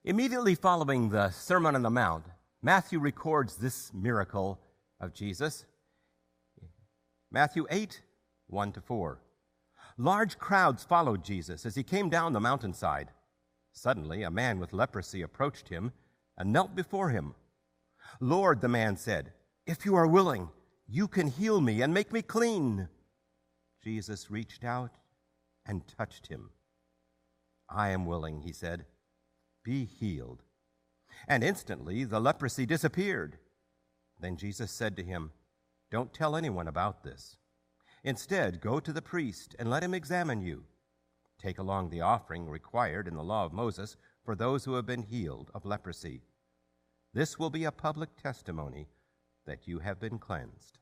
Immediately following the Sermon on the Mount, Matthew records this miracle of Jesus. Matthew 8, 1-4. Large crowds followed Jesus as he came down the mountainside. Suddenly, a man with leprosy approached him and knelt before him. "Lord," the man said, "if you are willing, you can heal me and make me clean." Jesus reached out and touched him. "I am willing," he said. "Be healed." And instantly the leprosy disappeared. Then Jesus said to him, "Don't tell anyone about this. Instead, go to the priest and let him examine you. Take along the offering required in the law of Moses for those who have been healed of leprosy. This will be a public testimony that you have been cleansed."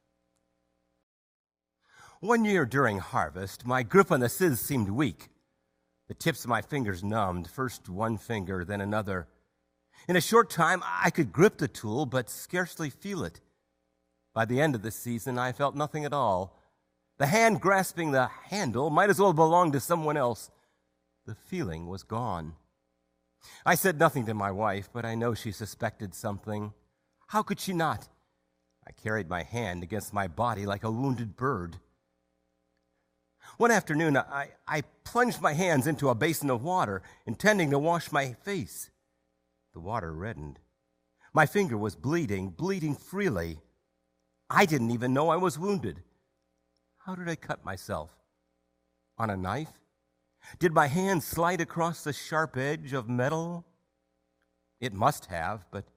One year during harvest, my grip on the scythe seemed weak. The tips of my fingers numbed, first one finger, then another. In a short time, I could grip the tool, but scarcely feel it. By the end of the season, I felt nothing at all. The hand grasping the handle might as well belong to someone else. The feeling was gone. I said nothing to my wife, but I know she suspected something. How could she not? I carried my hand against my body like a wounded bird. One afternoon, I plunged my hands into a basin of water, intending to wash my face. The water reddened. My finger was bleeding freely. I didn't even know I was wounded. How did I cut myself? On a knife? Did my hand slide across the sharp edge of metal? It must have, but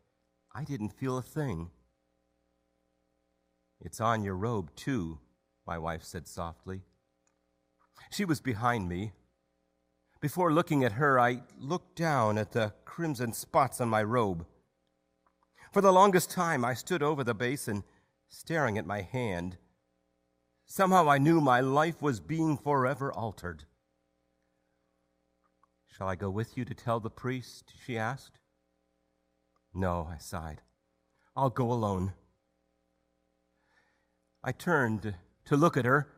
I didn't feel a thing. "It's on your robe, too," my wife said softly. She was behind me. Before looking at her, I looked down at the crimson spots on my robe. For the longest time, I stood over the basin, staring at my hand. Somehow I knew my life was being forever altered. "Shall I go with you to tell the priest?" she asked. "No," I sighed. "I'll go alone." I turned to look at her.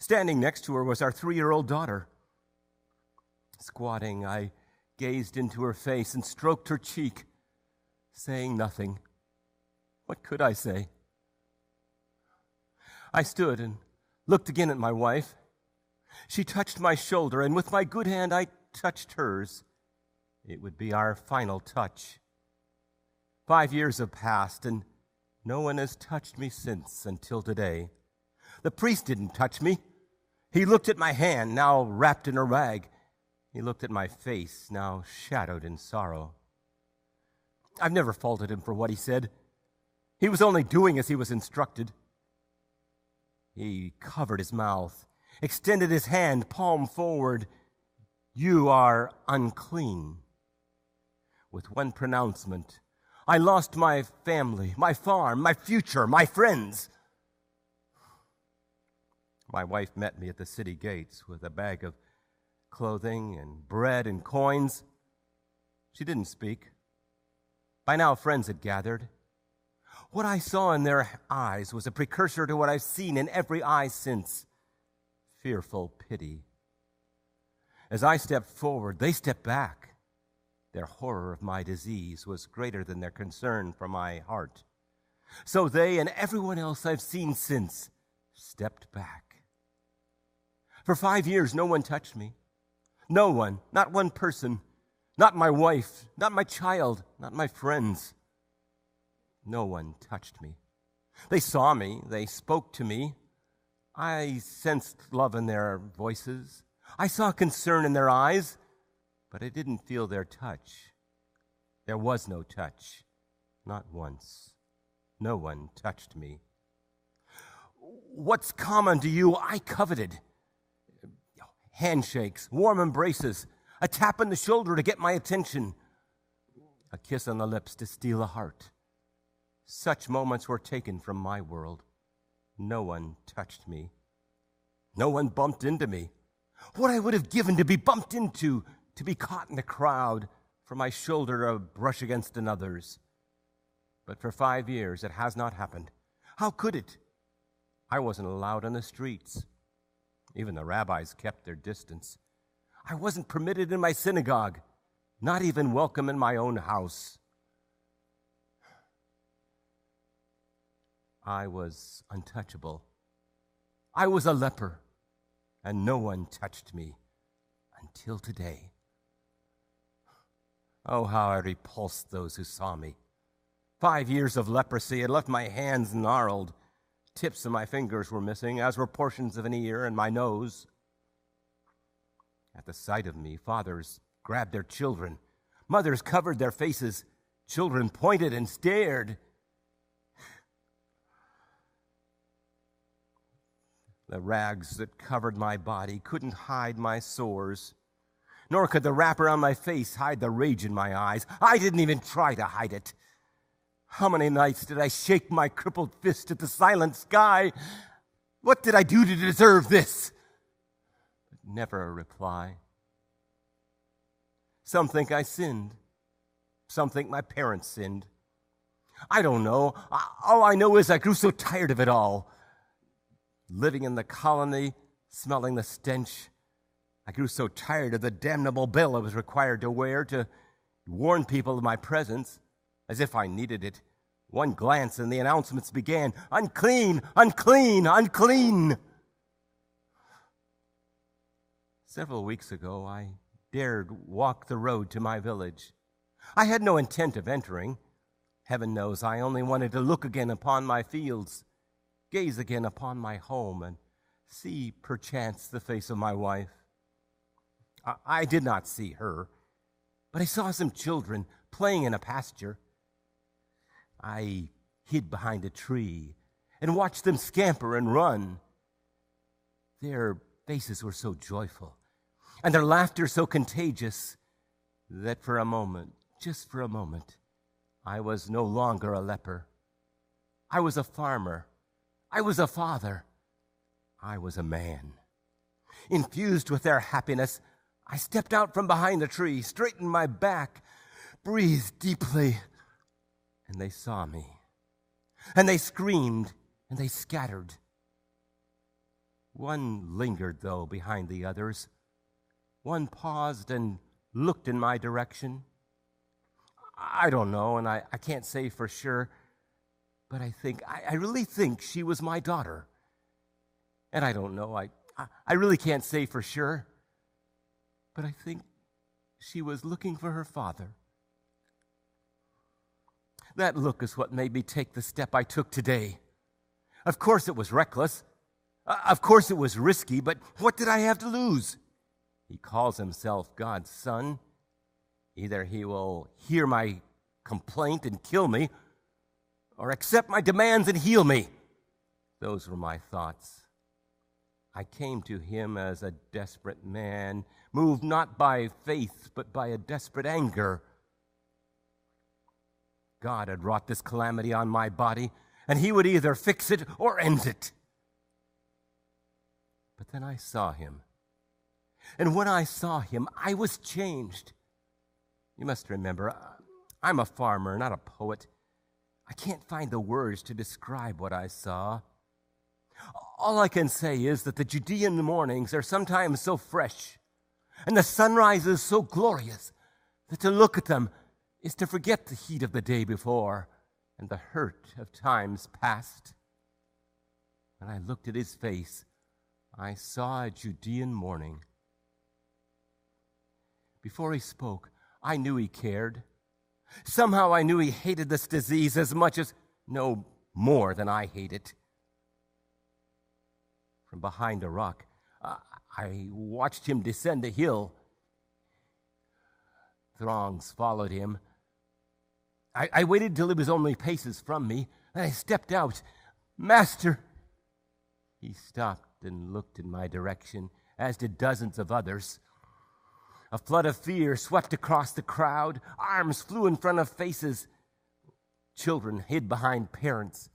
Standing next to her was our 3-year-old daughter. Squatting, I gazed into her face and stroked her cheek, saying nothing. What could I say? I stood and looked again at my wife. She touched my shoulder, and with my good hand I touched hers. It would be our final touch. 5 years have passed, and no one has touched me since until today. The priest didn't touch me. He looked at my hand, now wrapped in a rag. He looked at my face, now shadowed in sorrow. I've never faulted him for what he said. He was only doing as he was instructed. He covered his mouth, extended his hand, palm forward. "You are unclean." With one pronouncement, I lost my family, my farm, my future, my friends. My wife met me at the city gates with a bag of clothing and bread and coins. She didn't speak. By now, friends had gathered. What I saw in their eyes was a precursor to what I've seen in every eye since: fearful pity. As I stepped forward, they stepped back. Their horror of my disease was greater than their concern for my heart. So they and everyone else I've seen since stepped back. For 5 years, no one touched me. No one, not one person, not my wife, not my child, not my friends. No one touched me. They saw me, they spoke to me. I sensed love in their voices. I saw concern in their eyes, but I didn't feel their touch. There was no touch, not once. No one touched me. What's common to you, I coveted. Handshakes, warm embraces, a tap on the shoulder to get my attention, a kiss on the lips to steal a heart. Such moments were taken from my world. No one touched me. No one bumped into me. What I would have given to be bumped into, to be caught in the crowd, for my shoulder to brush against another's. But for 5 years, it has not happened. How could it? I wasn't allowed on the streets. Even the rabbis kept their distance. I wasn't permitted in my synagogue. not even welcome in my own house. I was untouchable. I was a leper, and no one touched me until today. Oh, how I repulsed those who saw me. 5 years of leprosy had left my hands gnarled. Tips of my fingers were missing, as were portions of an ear and my nose. At the sight of me, fathers grabbed their children. Mothers covered their faces. Children pointed and stared. The rags that covered my body couldn't hide my sores, nor could the wrapper on my face hide the rage in my eyes. I didn't even try to hide it. How many nights did I shake my crippled fist at the silent sky? What did I do to deserve this? But never a reply. Some think I sinned. Some think my parents sinned. I don't know. All I know is I grew so tired of it all. Living in the colony, smelling the stench. I grew so tired of the damnable bill I was required to wear to warn people of my presence, as if I needed it. One glance and the announcements began, "Unclean, unclean, unclean." Several weeks ago, I dared walk the road to my village. I had no intent of entering. Heaven knows I only wanted to look again upon my fields, gaze again upon my home, and see, perchance, the face of my wife. I did not see her, but I saw some children playing in a pasture. I hid behind a tree and watched them scamper and run. Their faces were so joyful, and their laughter so contagious, that for a moment, just for a moment, I was no longer a leper. I was a farmer. I was a father. I was a man. Infused with their happiness, I stepped out from behind the tree, straightened my back, breathed deeply, and they saw me. And they screamed, and they scattered. One lingered, though, behind the others. One paused and looked in my direction. I don't know, and I can't say for sure, but I really think she was my daughter. And I don't know, I really can't say for sure, but I think she was looking for her father. That look is what made me take the step I took today. Of course it was reckless. Of course it was risky, but what did I have to lose? He calls himself God's son. Either he will hear my complaint and kill me, or accept my demands and heal me. Those were my thoughts. I came to him as a desperate man, moved not by faith, but by a desperate anger. God had wrought this calamity on my body, and he would either fix it or end it. But then I saw him. And when I saw him, I was changed. You must remember, I'm a farmer, not a poet. I can't find the words to describe what I saw. All I can say is that the Judean mornings are sometimes so fresh, and the sunrises so glorious, that to look at them is to forget the heat of the day before and the hurt of times past. When I looked at his face, I saw a Judean morning. Before he spoke, I knew he cared. Somehow I knew he hated this disease as much as, no, more than I hate it. From behind a rock, I watched him descend a hill. Throngs followed him. I waited till he was only paces from me, and I stepped out. "Master!" He stopped and looked in my direction, as did dozens of others. A flood of fear swept across the crowd. Arms flew in front of faces. Children hid behind parents.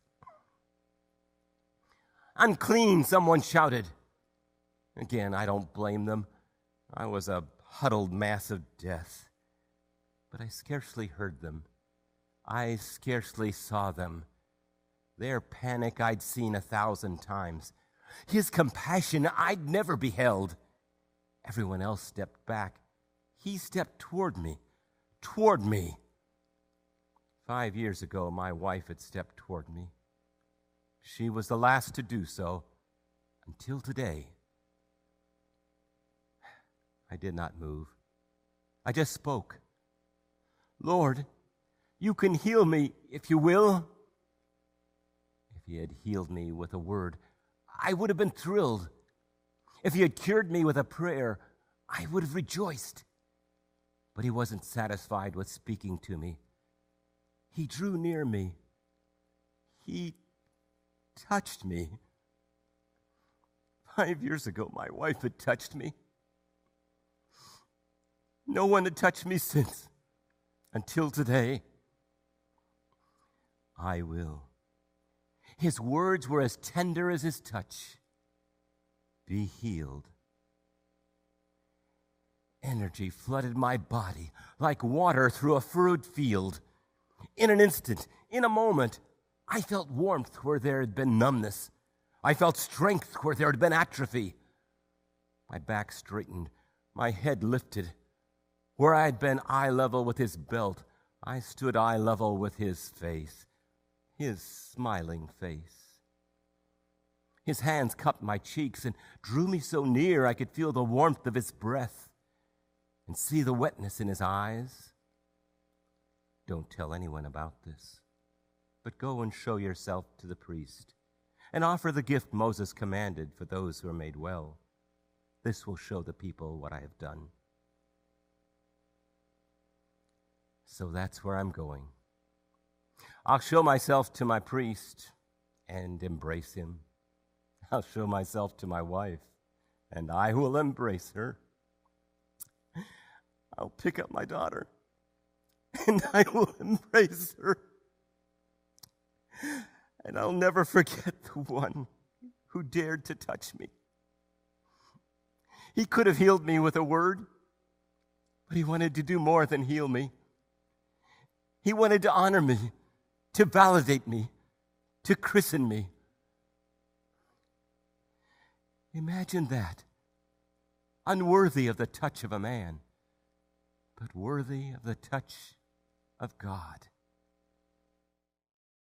"Unclean," someone shouted. Again, I don't blame them. I was a huddled mass of death. But I scarcely heard them. I scarcely saw them. Their panic I'd seen 1,000 times. His compassion I'd never beheld. Everyone else stepped back. He stepped toward me, toward me. 5 years ago, my wife had stepped toward me. She was the last to do so until today. I did not move. I just spoke. Lord, you can heal me if you will. If he had healed me with a word, I would have been thrilled. If he had cured me with a prayer, I would have rejoiced. But he wasn't satisfied with speaking to me. He drew near me. He touched me. 5 years ago, my wife had touched me. No one had touched me since, until today. I will. His words were as tender as his touch. Be healed. Energy flooded my body like water through a furrowed field. In an instant, in a moment, I felt warmth where there had been numbness. I felt strength where there had been atrophy. My back straightened, my head lifted. Where I had been eye level with his belt, I stood eye level with his face, his smiling face. His hands cupped my cheeks and drew me so near I could feel the warmth of his breath and see the wetness in his eyes. Don't tell anyone about this, but go and show yourself to the priest and offer the gift Moses commanded for those who are made well. This will show the people what I have done. So that's where I'm going. I'll show myself to my priest and embrace him. I'll show myself to my wife, and I will embrace her. I'll pick up my daughter, and I will embrace her. And I'll never forget the one who dared to touch me. He could have healed me with a word, but he wanted to do more than heal me. He wanted to honor me, to validate me, to christen me. Imagine that. Unworthy of the touch of a man, but worthy of the touch of God.